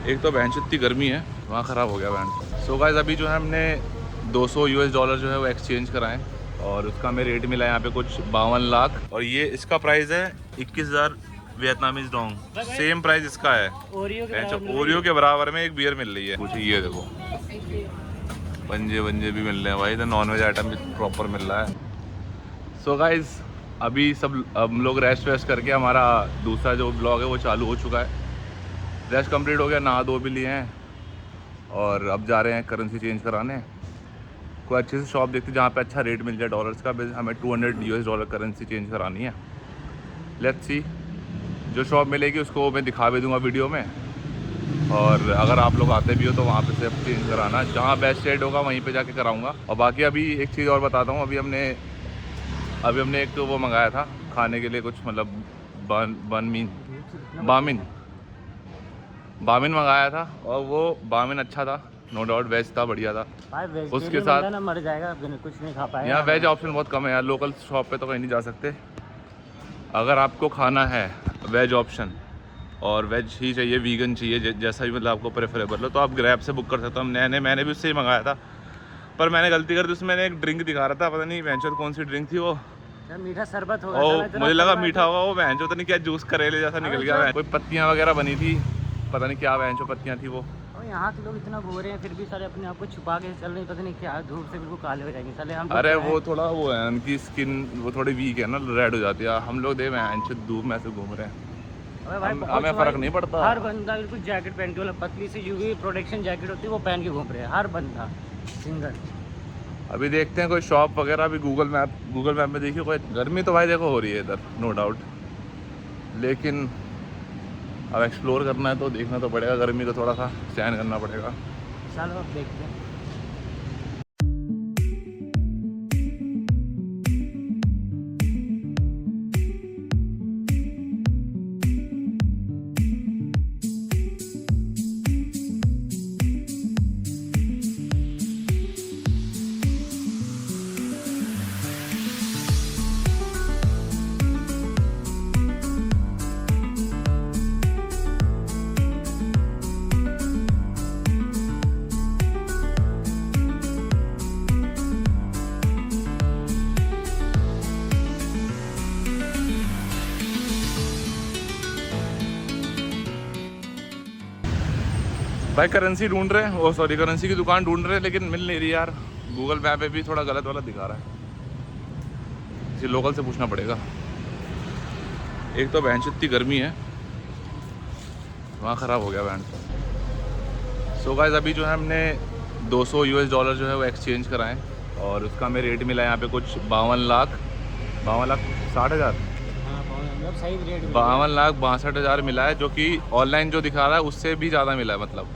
एक तो बैंच इतनी गर्मी है, वहाँ ख़राब हो गया बैंच। सो गाइस अभी जो है हमने $200 जो है वो एक्सचेंज कराएं और उसका हमें रेट मिला है यहाँ पे कुछ 52 लाख और ये इसका प्राइस है 21,000 वियतनामीज डोंग। सेम प्राइस इसका है। ओरियो के बराबर में एक बियर मिल रही है। कुछ ये देखो पंजे वंजे भी मिल रहे हैं भाई, तो नॉन वेज आइटम भी प्रॉपर मिल रहा है। सो गाइस अभी सब हम लोग रेस्ट वेस्ट करके हमारा दूसरा जो ब्लॉग है वो चालू हो चुका है। रेस्ट कंप्लीट हो गया, नहा धो भी लिए हैं और अब जा रहे हैं करेंसी चेंज कराने। कोई अच्छी सी शॉप देखते जहाँ पे अच्छा रेट मिल जाए डॉलर्स का। हमें $200 करेंसी चेंज करानी है। लेट्स सी, जो शॉप मिलेगी उसको मैं दिखा भी दूंगा वीडियो में, और अगर आप लोग आते भी हो तो वहाँ पे से चेंज कराना। जहाँ बेस्ट रेट होगा वहीं पे जाके कराऊंगा। और बाकी अभी एक चीज़ और बताता हूँ, अभी हमने एक वो मंगाया था खाने के लिए कुछ, मतलब बामिन मंगाया था और वो बामिन अच्छा था, नो डाउट वेज था, बढ़िया था। उसके साथ ना मर जाएगा, कुछ नहीं खा पाएगा। यहाँ वेज ऑप्शन बहुत कम है यार, लोकल शॉप पे तो कहीं नहीं जा सकते। अगर आपको खाना है वेज ऑप्शन और वेज ही चाहिए, वीगन चाहिए, जैसा भी मतलब आपको प्रेफरेबल हो, तो आप ग्रैब से बुक कर सकते हो। मैंने भी उससे ही मंगाया था, पर मैंने गलती कर दी, उसमें मैंने एक ड्रिंक दिखा रहा था, पता नहीं वेंचर कौन सी ड्रिंक थी वो, मीठा शरबत होगा। और मुझे लगा मीठा होगा, वो वेंचो तो नहीं, क्या जूस करेले जैसा निकल गया। कोई पत्तियाँ वगैरह बनी थी, पता नहीं क्या वेंचो पत्तियाँ थी वो। और यहाँ के लोग इतना गोरे हैं फिर भी सारे अपने आप को छुपा के चल रहे, पता नहीं क्या, धूप से बिल्कुल काले हो जाएंगे साले हम। अरे वो थोड़ा वो है, उनकी स्किन वो थोड़ी वीक है ना, रेड हो जाती है। हम लोग दे वेंचो धूप में से घूम रहे हैं, हमें फ़र्क नहीं पड़ता। हर बंदा बिल्कुल जैकेट पहन के, मतलब पतली सी यूवी प्रोटेक्शन जैकेट होती है वो पहन के घूम रहे हैं हर बंदा सिंगल। अभी देखते हैं कोई शॉप वगैरह। अभी गूगल मैप में देखिए कोई। गर्मी तो भाई देखो हो रही है इधर, नो डाउट, लेकिन अब एक्सप्लोर करना है तो देखना तो पड़ेगा। गर्मी को थोड़ा सा सहन करना पड़ेगा। चलो अब देखते हैं। भाई करेंसी ढूंढ रहे हैं, ओ सॉरी करेंसी की दुकान ढूंढ रहे हैं, लेकिन मिल नहीं रही यार। गूगल मैप पे भी थोड़ा गलत वाला दिखा रहा है, किसी लोकल से पूछना पड़ेगा। एक तो बेंच इतनी गर्मी है, वहाँ ख़राब हो गया बेंच। सो गाइस अभी जो है हमने $200 जो है वो एक्सचेंज कराएं और उसका हमें रेट मिला है यहाँ पे कुछ 52 लाख 60,000 52,62,000 मिला है, जो कि ऑनलाइन जो दिखा रहा है उससे भी ज़्यादा मिला है। मतलब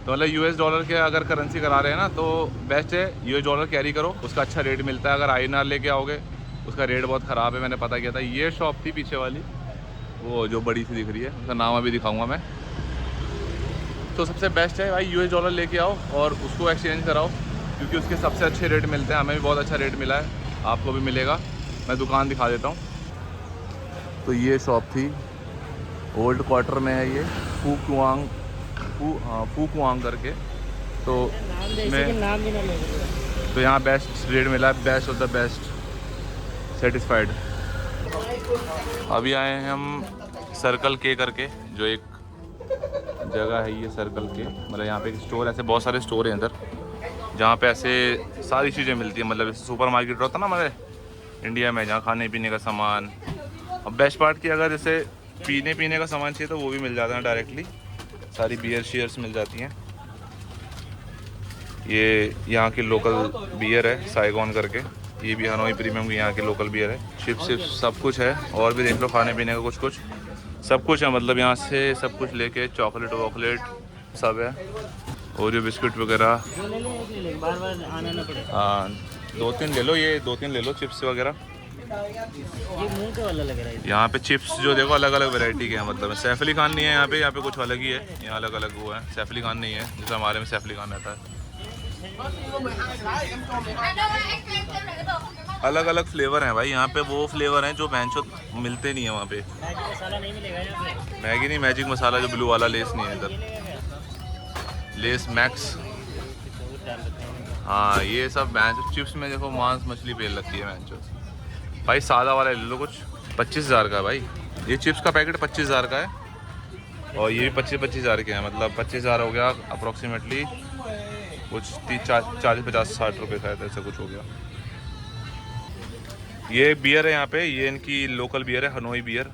तो मतलब $US के अगर करेंसी करा रहे हैं ना तो बेस्ट है $US कैरी करो, उसका अच्छा रेट मिलता है। अगर INR लेके आओगे उसका रेट बहुत ख़राब है, मैंने पता किया था। ये शॉप थी पीछे वाली, वो जो बड़ी सी दिख रही है, उसका नाम अभी दिखाऊंगा मैं। तो सबसे बेस्ट है भाई $US लेके आओ और उसको एक्सचेंज कराओ, क्योंकि उसके सबसे अच्छे रेट मिलते हैं। हमें भी बहुत अच्छा रेट मिला है, आपको भी मिलेगा। मैं दुकान दिखा देता हूँ। तो ये शॉप थी, ओल्ड क्वार्टर में है ये, फू कुआंग करके। तो इसमें नाम भी ना ले तो यहाँ बेस्ट रेट मिला है, best of the best, satisfied. अभी आए हैं हम सर्कल के करके, जो एक जगह है ये सर्कल के, मतलब यहाँ पे एक स्टोर, ऐसे बहुत सारे स्टोर हैं इधर जहाँ पे ऐसे सारी चीज़ें मिलती हैं। मतलब जैसे सुपर मार्केट होता है ना हमारे इंडिया में, जहाँ खाने पीने का सामान। अब बेस्ट पार्ट की, अगर जैसे पीने का सामान चाहिए तो वो भी मिल जाता है डायरेक्टली। सारी बियर शेयर्स मिल जाती हैं। ये यहाँ की लोकल बियर है साइगॉन करके, ये भी हनोई प्रीमियम की यहाँ की लोकल बियर है। चिप्स सब कुछ है, और भी देख लो खाने पीने का कुछ सब कुछ है। मतलब यहाँ से सब कुछ लेके चॉकलेट वॉकलेट सब है, ओरियो बिस्कुट वगैरह। बार आना ना पड़े। हाँ 2-3 ले लो, ये 2-3 ले लो चिप्स वगैरह। ये मुंह के वाला लग रहा है। यहाँ पे चिप्स जो देखो अलग अलग वैरायटी के हैं। मतलब सैफली खान नहीं है यहाँ पे कुछ अलग ही है। यहाँ अलग अलग वो है, सैफली खान नहीं है जैसे हमारे में सैफली खान रहता है। अलग अलग फ्लेवर हैं भाई यहाँ पे। वो फ्लेवर हैं जो भैंसो मिलते नहीं है वहाँ पे। मैगी मसाला नहीं मिलेगा यहाँ पे। मैगी नहीं, मैजिक मसाला जो ब्लू वाला लेस नहीं है इधर। Less max. हाँ ये सब बेंच चिप्स में देखो मांस मछली बेल रखी है बेंच। भाई सादा वाला ले लो कुछ, 25,000 का है भाई। ये चिप्स का पैकेट 25,000 का है और ये भी 25,000 के हैं, मतलब 25,000 हो गया अप्रोक्सीमेटली कुछ 40, 50, 60 रुपये का ऐसा कुछ हो गया। ये बियर है यहाँ पे, ये इनकी लोकल बियर है, हनोई बियर।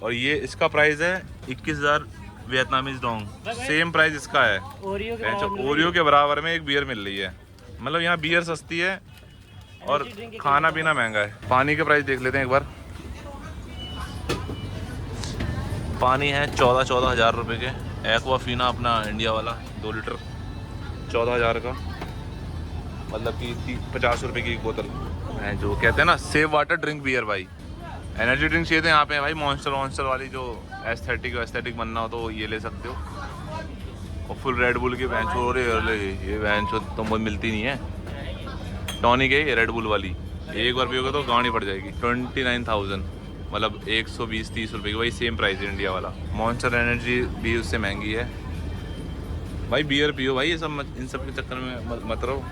और ये इसका प्राइस है 21,000 वियतनामीज डोंग। सेम प्राइस इसका है, ओरियो के बराबर में एक बियर मिल रही है। मतलब यहाँ बियर सस्ती है और खाना पीना महंगा है। पानी के प्राइस देख लेते हैं एक बार। पानी है 14,000 रुपये के। एक्वाफीना अपना इंडिया वाला 2 लीटर 14,000 का, मतलब कि 50 रुपये की एक बोतल है। जो कहते हैं ना सेव वाटर ड्रिंक बियर भाई। एनर्जी ड्रिंक चाहिए थे यहाँ पे भाई, मॉन्स्टर वॉन्स्टर वाली जो एस्थेटिक बनना हो तो ये ले सकते हो। और फुल रेड बुल की बेंच हो रही, ये बेंच तो मुझे मिलती नहीं है। टॉनिक है ये रेड बुल वाली, एक बार पियोगे तो गाड़ी पड़ जाएगी। 29,000 मतलब 120-130 रुपये की, वही सेम प्राइस है इंडिया वाला। मॉन्स्टर एनर्जी भी उससे महंगी है भाई। बियर पियो भाई, ये सब इन सब के चक्कर में मत रहो।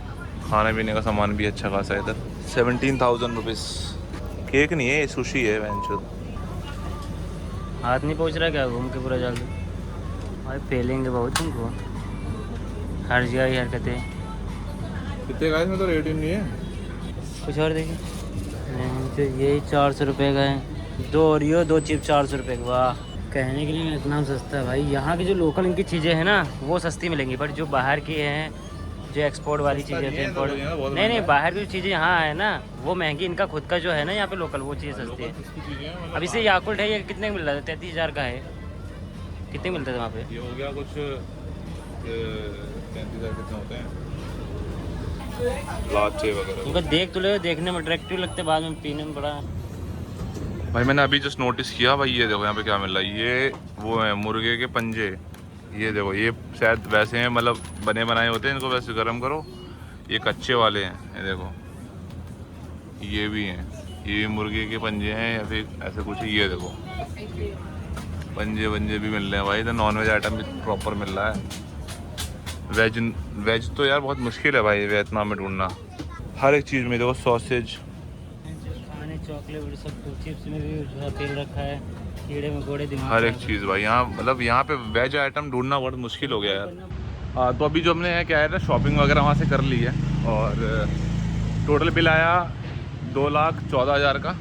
खाने पीने का सामान भी अच्छा खासा है इधर। 17,000 रुपीज़। केक नहीं है ये, सुशी है बेंच। हाथ नहीं पहुँच रहा क्या घूम के पूरा जल्दी भाई? फैलेंगे बहुत तुमको, हर जगह ही हरकतें। कितने का इसमें तो रेट ही नहीं है। कुछ और देखिए, तो यही 400 रुपये का है। 2 ओरियो 2 चिप 400 रुपये का। वाह, कहने के लिए इतना सस्ता है भाई। यहाँ की जो लोकल इनकी चीज़ें हैं ना वो सस्ती मिलेंगी, बट जो बाहर की हैं, जो एक्सपोर्ट वाली चीज़ें थी, नहीं बाहर की चीज़ें यहाँ है ना वो महंगी। इनका खुद का जो है ना यहाँ पे लोकल, वो चीज़ सस्ती है। अब इसे याकुल्ट है, ये कितने मिल रहा है? 33,000 का है। कितने मिलते थे वहाँ पे? ये हो गया कुछ 33,000 कितने होते हैं लाचे वगैरह। उनका देख तो ले, देखने में अट्रैक्टिव लगते, बाद में पीने में बड़ा। भाई मैंने अभी जस्ट नोटिस किया भाई, ये देखो यहाँ पे क्या मिल रहा है। ये वो है मुर्गे के पंजे। ये देखो, ये शायद वैसे हैं, मतलब बने बनाए होते हैं, इनको वैसे गर्म करो। ये कच्चे वाले हैं, ये देखो ये भी हैं। ये भी मुर्गे के पंजे हैं या फिर ऐसे कुछ। ये देखो पंजे भी मिल रहे हैं भाई। तो नॉन वेज आइटम भी प्रॉपर मिल रहा है। वेज तो यार बहुत मुश्किल है भाई वियतनाम में ढूंढना। हर एक चीज़ में देखो, सॉसेज, खाने, चॉकलेट, सब कुछ। चिप्स में भी तेल रखा है, कीड़े मकोड़े, दिमाग। हर एक चीज़ भाई यहाँ, मतलब यहाँ पे वेज आइटम ढूंढना बहुत मुश्किल हो गया यार। तो अभी जो हमने क्या है ना, शॉपिंग वगैरह वहाँ से कर ली है और टोटल बिल आया 2,14,000 का।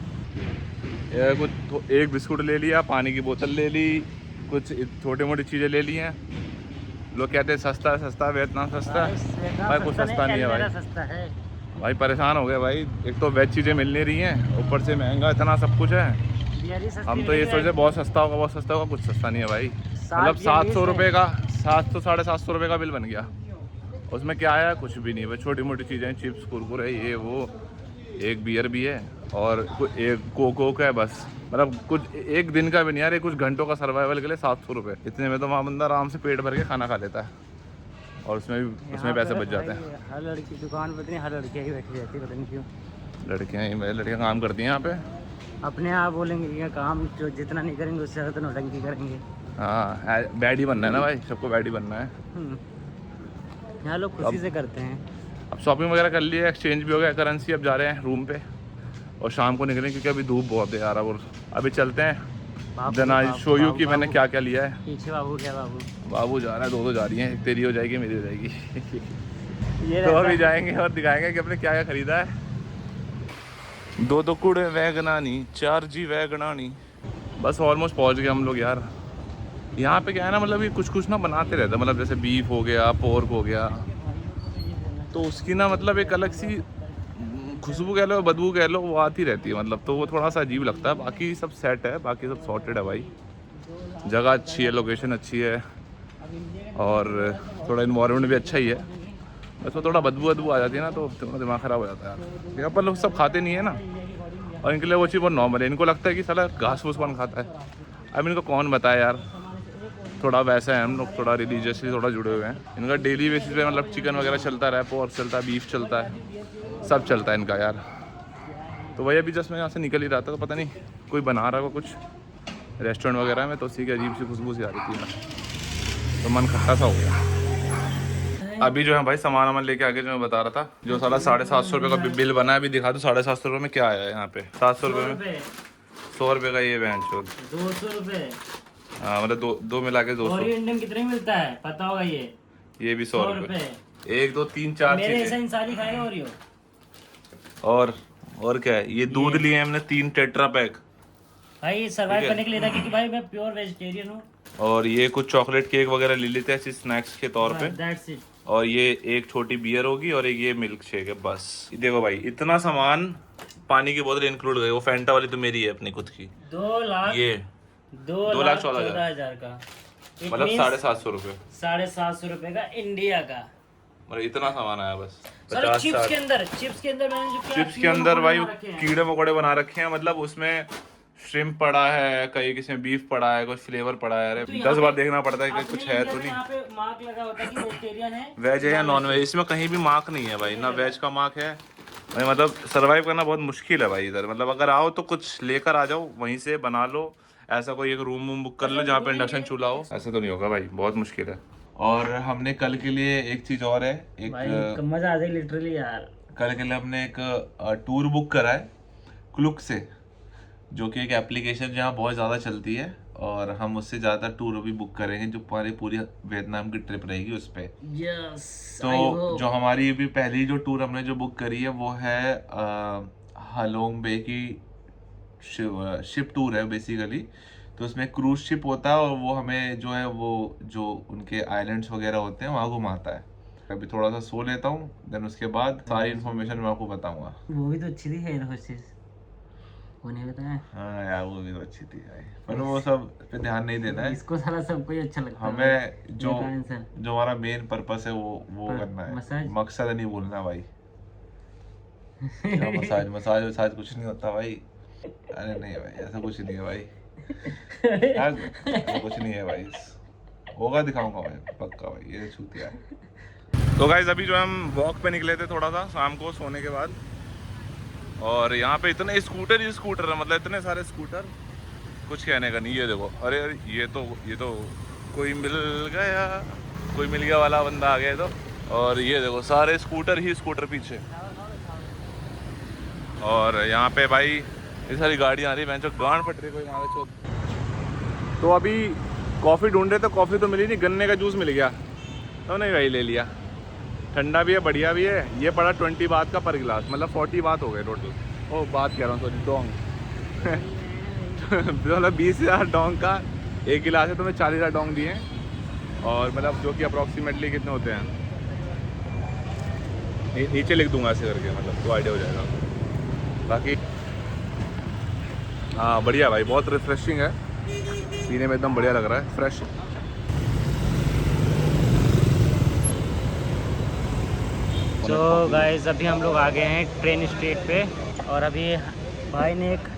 कुछ एक बिस्कुट ले लिया, पानी की बोतल ले ली, कुछ छोटी मोटी चीज़ें ले ली हैं। लोग कहते हैं सस्ता सस्ता वियतनाम सस्ता, भाई कुछ सस्ता नहीं है भाई। सस्ता है भाई परेशान हो गए भाई, एक तो वेज चीज़ें मिल नहीं रही हैं, ऊपर से महंगा इतना सब कुछ है। हम तो ये सोच रहे बहुत सस्ता होगा, बहुत सस्ता होगा, कुछ सस्ता नहीं है भाई। मतलब 700 रुपये का, 700 साढ़े 700 रुपये का बिल बन गया। उसमें क्या आया? कुछ भी नहीं भाई, छोटी मोटी चीज़ें, चिप्स, कुरकुरे, ये वो, एक बियर भी है और एक कोक है बस। मतलब कुछ एक दिन का भी नहीं यार, कुछ घंटों का सर्वाइवल के लिए 700 रुपये। इतने में तो वहाँ बंदा आराम से पेट भर के खाना खा लेता है और उसमें पैसे बच जाते हैं। हर लड़की दुकान पर, हर लड़कियाँ ही बैठी रहती है, पता नहीं क्यों। लड़कियाँ ही भाई, लड़कियाँ काम करती हैं यहाँ पे। अपने आप बोलेंगे कि काम जो जितना नहीं करेंगे उससे ज़्यादा नौटंकी करेंगे। हाँ, बैड ही बनना है ना भाई, सबको बैड ही बनना है। यहाँ लोग खुशी से करते हैं। अब शॉपिंग वगैरह कर लिए, एक्सचेंज भी हो गया करेंसी। अब जा रहे हैं रूम पे और शाम को निकलें क्योंकि अभी धूप बहुत है यार। अब अभी चलते हैं। देन आई शो यू कि मैंने क्या क्या लिया है। पीछे बाबू, क्या बाबू जा रहा है, दो जा रही हैं, तेरी हो जाएगी मेरी हो जाएगी। ये तो अभी जाएंगे और दिखाएंगे कि अपने क्या क्या खरीदा है। 2 कुड़े वैगनानी, 4 जी वैगनानी। बस ऑलमोस्ट पहुंच गए हम लोग यार। यहाँ पे क्या है ना, मतलब ये कुछ ना बनाते रहते हैं, मतलब जैसे बीफ हो गया, पोर्क हो गया, तो उसकी ना मतलब एक अलग सी खुशबू कह लो, बदबू कह लो, वो आती रहती है। मतलब तो वो थोड़ा सा अजीब लगता है। बाकी सब सेट है, बाकी सब सॉर्टेड है भाई। जगह अच्छी है, लोकेशन अच्छी है और थोड़ा इन्वायरमेंट भी अच्छा ही है। बस वो थोड़ा बदबू आ जाती है ना तो थोड़ा दिमाग ख़राब हो जाता है यार। यहाँ पर लोग सब खाते नहीं है ना, और इनके लिए वो चीज़ बहुत नॉर्मल है। इनको लगता है कि साला घास फूस कौन खाता है। अब इनको कौन बताए यार, थोड़ा वैसा है हम लोग, थोड़ा रिलीजियसली थोड़ा जुड़े हुए हैं। इनका डेली बेसिस पे मतलब चिकन वगैरह चलता है, पोर्क चलता है, बीफ चलता है, सब चलता है इनका यार। तो वही अभी जस्ट मैं यहाँ से निकल ही रहा था तो पता नहीं कोई बना रहा होगा कुछ रेस्टोरेंट वगैरह में, तो उसी की अजीब सी खुशबू सी आ रही थी, तो मन खट्टा सा हो गया। अभी जो है भाई सामान वामान लेके आके जो मैं बता रहा था, जो साला 750 रुपये का बिल बना है, अभी दिखा दो 750 रुपये में क्या आया है यहाँ पे। 700 रुपये में 100 रुपये का ये वैन चोद, 200 रुपये। हाँ मतलब दो मिला के 200। इंडियन कितने मिलता है पता होगा ये भी 100 रुपये। 1 2 3 4 मेरे चीजें। ऐसा इंसान ही खाएगा ओरियो। और क्या है, ये दूध लिए हमने 3 टेट्रा पैक भाई सर्वाइव करने के लिए था, क्योंकि भाई मैं प्योर वेजिटेरियन हूँ। और ये कुछ चॉकलेट केक वगैरह ले लेते हैं ऐसे स्नैक्स के तौर पे। That's it. और ये एक छोटी बियर होगी और एक ये मिल्क शेक है, बस। देखो भाई इतना सामान, पानी की बोतल इंक्लूड गई, वो फैंटा वाली तो मेरी है अपनी खुद की। 2 लाख, ये 2,14,000 का, मतलब 750 रुपये। 750 रुपये का इंडिया का, मतलब इतना सामान आया बस। चिप्स के अंदर मैंने जो चिप्स के अंदर भाई कीड़े मकोड़े बना रखे हैं, मतलब उसमें श्रिम्प पड़ा है, कहीं किसी में बीफ पड़ा है, कुछ फ्लेवर पड़ा है। अरे 10 बार देखना पड़ता है कि कुछ है तो नहीं। यहाँ पे मार्क लगा होता है कि वेजिटेरियन है, वेज है या नॉन वेज, इसमें कहीं भी मार्क नहीं है भाई, ना वेज का मार्क है भाई। मतलब सरवाइव करना बहुत मुश्किल है भाई इधर। मतलब अगर आओ तो कुछ लेकर आ जाओ, वहीं से बना लो। ऐसा कोई एक रूम वूम बुक कर लो जहाँ पे इंडक्शन चूल्हा हो, ऐसा तो नहीं होगा भाई, बहुत मुश्किल है। और हमने कल के लिए एक चीज़ और है, एक मजा आ जाए लिटरली यार। कल के लिए हमने एक टूर बुक करा है क्लुक से, जो कि एक एप्लीकेशन जहाँ बहुत ज़्यादा चलती है, और हम उससे ज़्यादा टूर भी बुक करेंगे जो हमारी पूरी वियतनाम की ट्रिप रहेगी उस पर। तो जो हमारी भी पहली जो टूर हमने जो बुक करी है वो है हालोंग बे की शिप टूर है बेसिकली। तो उसमें क्रूज शिप होता है और वो हमें जो है वो जो उनके आइलैंड्स वगैरह होते हैं वहाँ घुमाता है। अभी थोड़ा सा सो लेता हूँ, देन उसके बाद सारी इन्फॉर्मेशन मैं आपको बताऊंगा। वो भी तो अच्छी थी हेयर होस्टेस, वो नहीं बताया? हाँ यार वो भी तो अच्छी थी भाई, पर वो सब पे ध्यान नहीं देना है। इसको सारा सब कोई अच्छा लगता है। हमें जो हमारा मेन पर्पस है वो करना है, मकसद नहीं भूलना भाई। मसाज कुछ नहीं होता भाई। अरे नहीं भाई ऐसा कुछ नहीं है भाई, ऐसा कुछ नहीं है भाई, होगा दिखाऊंगा भाई पक्का भाई, ये छूतिया है। तो गाइस अभी जो हम वॉक पे निकले थे थोड़ा सा शाम को सोने के बाद, और यहाँ पे इतने स्कूटर है, मतलब इतने सारे स्कूटर, कुछ कहने का नहीं। ये देखो, अरे ये तो कोई मिल गया वाला बंदा आ गया। तो और ये देखो सारे स्कूटर ही स्कूटर पीछे, और यहाँ पे भाई ये सारी गाड़ियाँ आ रही है, गांड फट रही कोई यहाँ पे। तो अभी कॉफ़ी ढूंढ रहे तो कॉफ़ी तो मिली नहीं, गन्ने का जूस मिल गया तो नहीं भाई ले लिया। ठंडा भी है, बढ़िया भी है। ये पड़ा 20 बात का पर गिलास, मतलब 40 बात हो गए टोटल। ओ बात कह रहा हूँ सॉरी, डोंग। मतलब 20,000 डोंग का एक गिलास है, तो मैं 40,000 डोंग दिए, और मतलब जो कि अप्रॉक्सीमेटली कितने होते हैं, नीचे लिख दूंगा ऐसे करके, मतलब तो आइडिया हो जाएगा। बाकी हाँ बढ़िया भाई, बहुत रिफ्रेशिंग है, पीने में एकदम बढ़िया लग रहा है, फ्रेश। तो गाइस अभी हम लोग आ गए हैं ट्रेन स्ट्रीट पे, और अभी भाई ने एक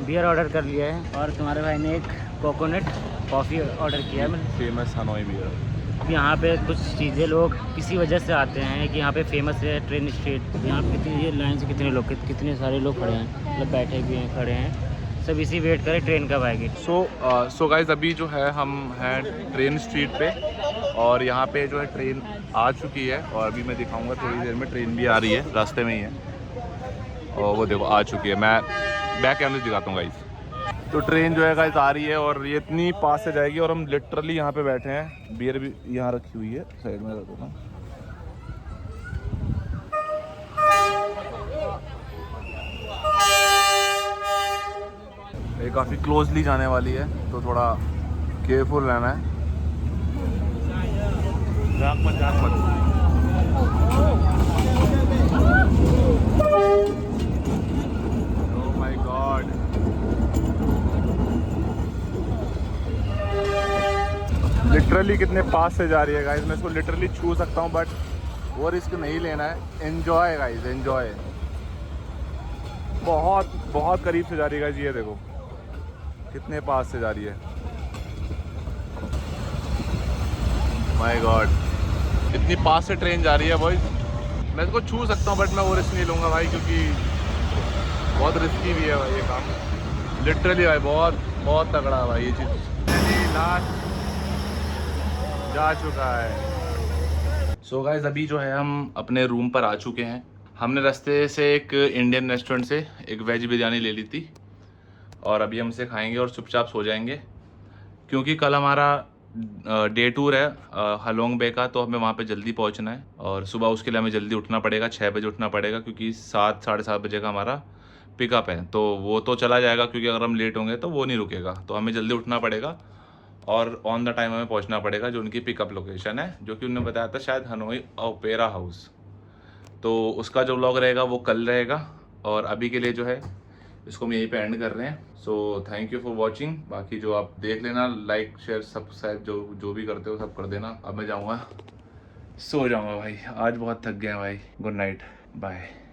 बियर ऑर्डर कर लिया है और तुम्हारे भाई ने एक कोकोनट कॉफ़ी ऑर्डर किया है। Famous Hanoi beer. यहाँ पे कुछ चीज़ें लोग किसी वजह से आते हैं कि यहाँ पे फेमस है ट्रेन स्ट्रीट। यहाँ पे कितनी ये लाइन से कितने लोग, कितने सारे लोग खड़े हैं, मतलब बैठे भी हैं, खड़े हैं, सब इसी वेट करें ट्रेन कब आएगी। सो गाइस अभी जो है हम हैं ट्रेन स्ट्रीट पे, और यहाँ पे जो है ट्रेन आ चुकी है, और अभी मैं दिखाऊंगा थोड़ी देर में, ट्रेन भी आ रही है, रास्ते में ही है, और वो देखो आ चुकी है। मैं बैक कैमरे दिखाता हूँ गाइस। तो ट्रेन जो है गाइस आ रही है, और ये इतनी पास से जाएगी, और हम लिटरली यहाँ पे बैठे हैं। बियर भी यहाँ रखी हुई है, साइड में रखो ना। ये काफ़ी क्लोजली जाने वाली है, तो थोड़ा केयरफुल रहना है। जाग मत। ओह माय गॉड, लिटरली कितने पास से जा रही है गाइस। मैं इसको लिटरली छू सकता हूँ, बट वो रिस्क नहीं लेना है। Enjoy guys, enjoy. बहुत करीब से जा रही है गाइस, ये देखो कितने पास से जा रही है। माय गॉड, इतनी पास से ट्रेन जा रही है बॉयज। मैं इसको छू सकता हूँ, बट मैं वो रिस्क नहीं लूँगा भाई, क्योंकि बहुत रिस्की भी है भाई ये काम। लिटरली भाई बहुत तगड़ा है भाई ये चीज़। लास्ट जा चुका है। सो गाइस अभी जो है हम अपने रूम पर आ चुके हैं। हमने रास्ते से एक इंडियन रेस्टोरेंट से एक वेज बिरयानी ले ली थी और अभी हम इसे खाएंगे और चुपचाप सो जाएंगे, क्योंकि कल हमारा डे टूर है हलोंग बे का, तो हमें वहाँ पे जल्दी पहुँचना है और सुबह उसके लिए हमें जल्दी उठना पड़ेगा, 6 बजे उठना पड़ेगा, क्योंकि 7 साढ़े 7 बजे का हमारा पिकअप है। तो वो तो चला जाएगा, क्योंकि अगर हम लेट होंगे तो वो नहीं रुकेगा, तो हमें जल्दी उठना पड़ेगा और ऑन द टाइम हमें पहुंचना पड़ेगा जो उनकी पिकअप लोकेशन है, जो कि उन्होंने बताया था शायद हनोई ओपेरा हाउस। तो उसका जो व्लॉग रहेगा वो कल रहेगा, और अभी के लिए जो है इसको हम यहीं पे एंड कर रहे हैं। So thank you for watching. बाकी जो आप देख लेना, लाइक शेयर सब्सक्राइब जो भी करते हो सब कर देना। अब मैं जाऊँगा, सो जाऊँगा भाई, आज बहुत थक गया भाई। Good night, bye.